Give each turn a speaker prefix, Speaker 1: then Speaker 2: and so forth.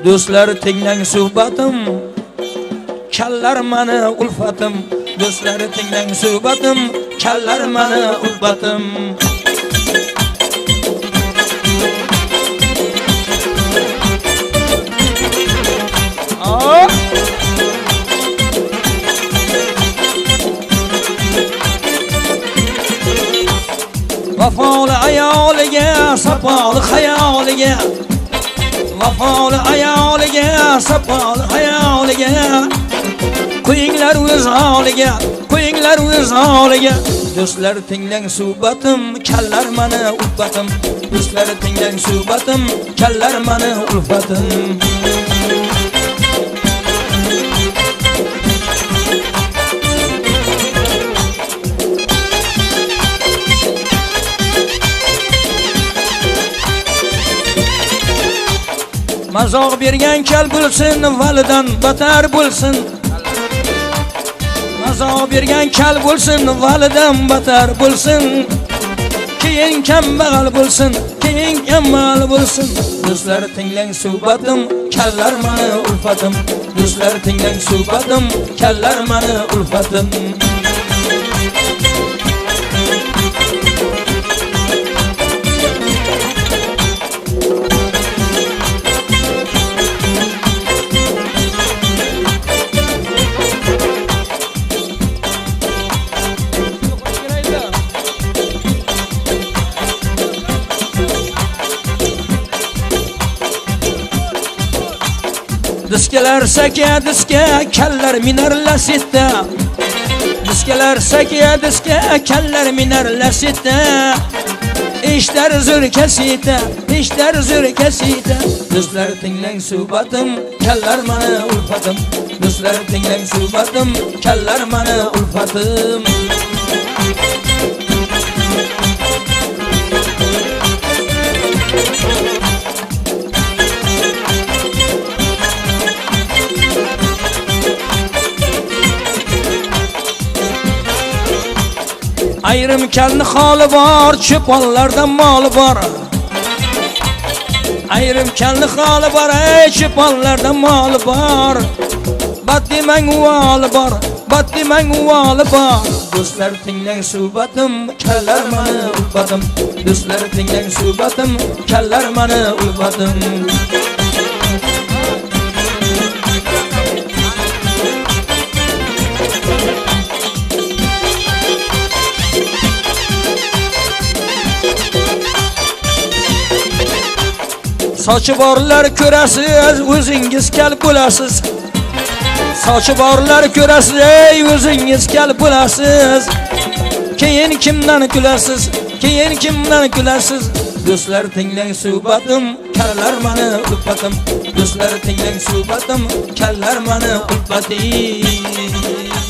Speaker 1: do'stlar tinglang suhbatim, kallar mani ulfatim. Do'stlar tinglang suhbatim, kallar mani ulfatim. Vafoli ayoliga, sapoli xayoliga, vafoli ayoliga, sapoli xayoliga, qo'yinglar o'z holiga, qo'yinglar o'z holiga. Do'stlar tinglang suhbatim, kallar mani ulfatim. Do'stlar tinglang suhbatim, kallar mani ulfatim. Mazoq bergan kal bo'lsin, validan batar bo'lsin. Mazoq bergan kal bo'lsin, validan batar bo'lsin. Keyin kambag'al bo'lsin, keyin kambag'al bo'lsin. Do'stlar tinglang suhbatim, kallar mani ulfatim. Do'stlar tinglang suhbatim, kallar mani ulfatim. Diskalar saka diska, kallar minar lasitda. Diskalar saka diska, kallar minar lasitda. Ishlar zo'r kasita, ishlar zo'r kasita. Do'stlar tinglang suhbatim, kallar mani ulfatim. Do'stlar tinglang suhbatim, kallar mani ulfatim. Ayrim kalni holi bor, cho'ponlarda moli bor. Ayrim kalni holi bor, cho'ponlarda moli bor. Batdimang uvoli bor, batdimang uvoli bor. Do'stlar tinglang suhbatim, kallar mani ulfatim. Do'stlar tinglang suhbatim, kallar mani ulfatim. Sochi borlar ko'rasiz, o'zingiz kal bo'lasiz. Sochi borlar ko'rasiz, o'zingiz kal bo'lasiz. Keyin kimdan kulasiz? Keyin kimdan kulasiz? Do'stlar tinglang suhbatim, kallar mani ulfatim. Do'stlar tinglang suhbatim, kallar mani ulfatim.